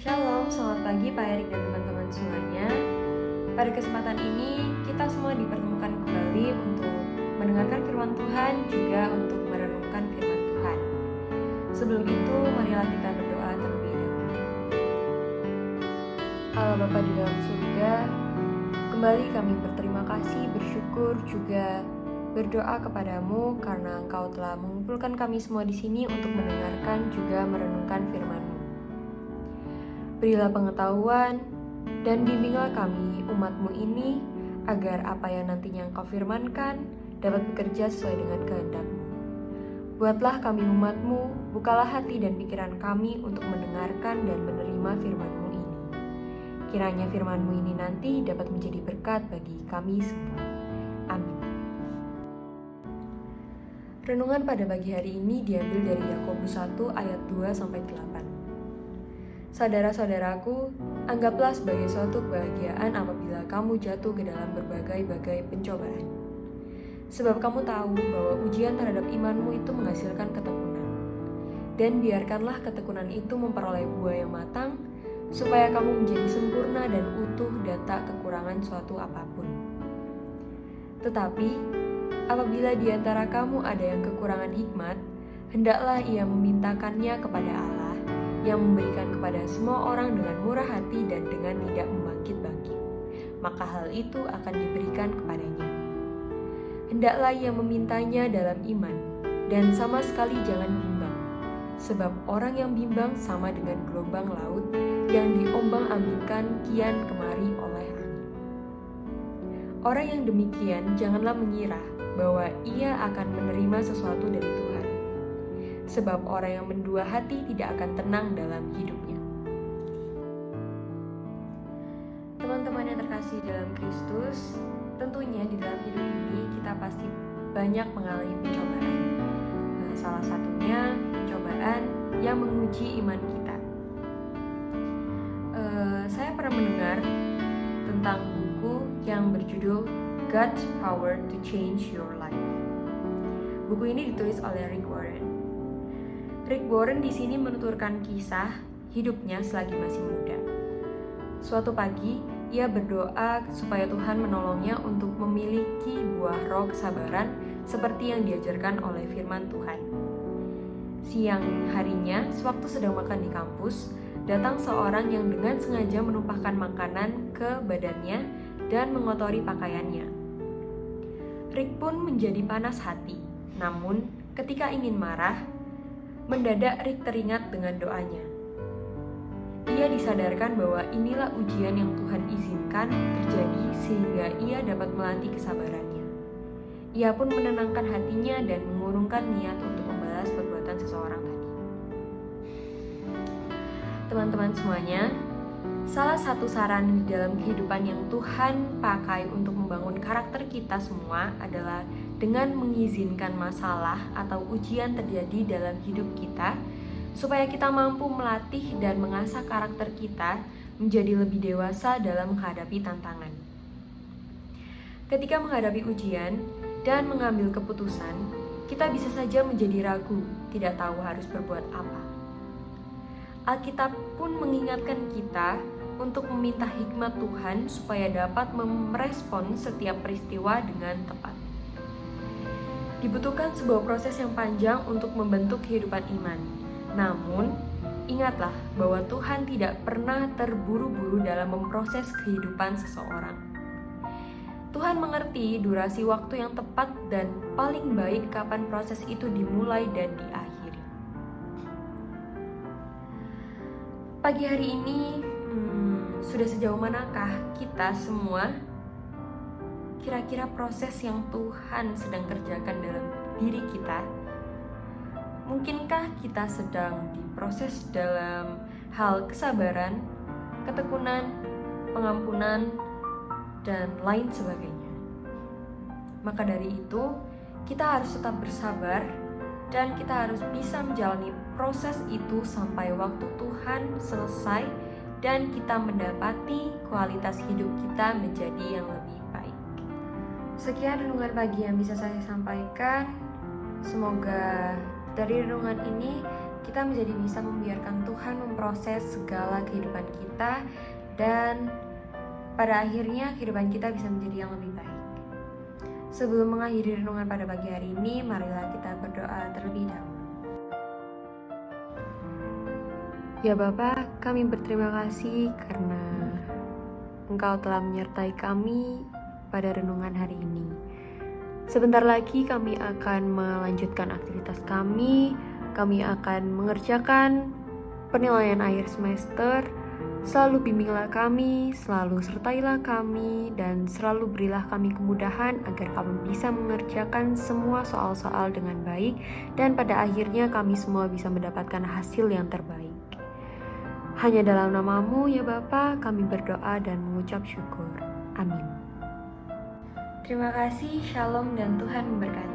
Shalom, selamat pagi Pak Erik dan teman-teman semuanya. Pada kesempatan ini, kita semua dipertemukan kembali untuk mendengarkan firman Tuhan, juga untuk merenungkan firman Tuhan. Sebelum itu, marilah kita berdoa terlebih dahulu. Allah Bapa di dalam surga, kembali kami berterima kasih, bersyukur, juga berdoa kepadamu karena Engkau telah mengumpulkan kami semua di sini untuk mendengarkan juga merenungkan firman-Mu. Berilah pengetahuan dan bimbinglah kami umat-Mu ini agar apa yang nantinya Engkau firmankan dapat bekerja sesuai dengan kehendak-Mu. Buatlah kami umat-Mu, bukalah hati dan pikiran kami untuk mendengarkan dan menerima firman-Mu ini. Kiranya firman-Mu ini nanti dapat menjadi berkat bagi kami semua. Amin. Renungan pada pagi hari ini diambil dari Yakobus 1 ayat 2-8. Saudara-saudaraku, anggaplah sebagai suatu kebahagiaan apabila kamu jatuh ke dalam berbagai-bagai pencobaan. Sebab kamu tahu bahwa ujian terhadap imanmu itu menghasilkan ketekunan. Dan biarkanlah ketekunan itu memperoleh buah yang matang, supaya kamu menjadi sempurna dan utuh dan tak kekurangan suatu apapun. Tetapi, apabila di antara kamu ada yang kekurangan hikmat, hendaklah ia memintakannya kepada Allah, yang memberikan kepada semua orang dengan murah hati dan dengan tidak membangkit-bangkit, maka hal itu akan diberikan kepadanya. Hendaklah ia memintanya dalam iman, dan sama sekali jangan bimbang, sebab orang yang bimbang sama dengan gelombang laut yang diombang-ambingkan kian kemari oleh angin. Orang yang demikian janganlah mengira bahwa ia akan menerima sesuatu dari Tuhan. Sebab orang yang mendua hati tidak akan tenang dalam hidupnya. Teman-teman yang terkasih dalam Kristus, tentunya di dalam hidup ini kita pasti banyak mengalami pencobaan. Salah satunya pencobaan yang menguji iman kita. Saya pernah mendengar tentang buku yang berjudul God's Power to Change Your Life. Buku ini ditulis oleh Rick Warren. Rick Warren di sini menuturkan kisah hidupnya selagi masih muda. Suatu pagi, ia berdoa supaya Tuhan menolongnya untuk memiliki buah roh kesabaran seperti yang diajarkan oleh firman Tuhan. Siang harinya, sewaktu sedang makan di kampus, datang seorang yang dengan sengaja menumpahkan makanan ke badannya dan mengotori pakaiannya. Rick pun menjadi panas hati, namun ketika ingin marah, mendadak Rick teringat dengan doanya. Ia disadarkan bahwa inilah ujian yang Tuhan izinkan terjadi sehingga ia dapat melatih kesabarannya. Ia pun menenangkan hatinya dan mengurungkan niat untuk membalas perbuatan seseorang tadi. Teman-teman semuanya, salah satu saran di dalam kehidupan yang Tuhan pakai untuk membangun karakter kita semua adalah dengan mengizinkan masalah atau ujian terjadi dalam hidup kita, supaya kita mampu melatih dan mengasah karakter kita menjadi lebih dewasa dalam menghadapi tantangan. Ketika menghadapi ujian dan mengambil keputusan, kita bisa saja menjadi ragu, tidak tahu harus berbuat apa. Alkitab pun mengingatkan kita untuk meminta hikmat Tuhan supaya dapat merespon setiap peristiwa dengan tepat. Dibutuhkan sebuah proses yang panjang untuk membentuk kehidupan iman. Namun, ingatlah bahwa Tuhan tidak pernah terburu-buru dalam memproses kehidupan seseorang. Tuhan mengerti durasi waktu yang tepat dan paling baik kapan proses itu dimulai dan diakhiri. Pagi hari ini, sudah sejauh manakah kita semua? Kira-kira proses yang Tuhan sedang kerjakan dalam diri kita? Mungkinkah kita sedang diproses dalam hal kesabaran, ketekunan, pengampunan, dan lain sebagainya? Maka dari itu, kita harus tetap bersabar dan kita harus bisa menjalani proses itu sampai waktu Tuhan selesai dan kita mendapati kualitas hidup kita menjadi yang lebih baik. Sekian renungan pagi yang bisa saya sampaikan. Semoga dari renungan ini kita menjadi bisa membiarkan Tuhan memproses segala kehidupan kita, dan pada akhirnya kehidupan kita bisa menjadi yang lebih baik. Sebelum mengakhiri renungan pada pagi hari ini, marilah kita berdoa terlebih dahulu. Ya Bapa, kami berterima kasih karena Engkau telah menyertai kami pada renungan hari ini. Sebentar lagi kami akan melanjutkan aktivitas kami akan mengerjakan penilaian akhir semester. Selalu bimbinglah kami, selalu sertailah kami, dan selalu berilah kami kemudahan agar kami bisa mengerjakan semua soal-soal dengan baik, dan pada akhirnya kami semua bisa mendapatkan hasil yang terbaik. Hanya dalam nama-Mu ya Bapa, kami berdoa dan mengucap syukur. Amin. Terima kasih, Shalom, dan Tuhan memberkati.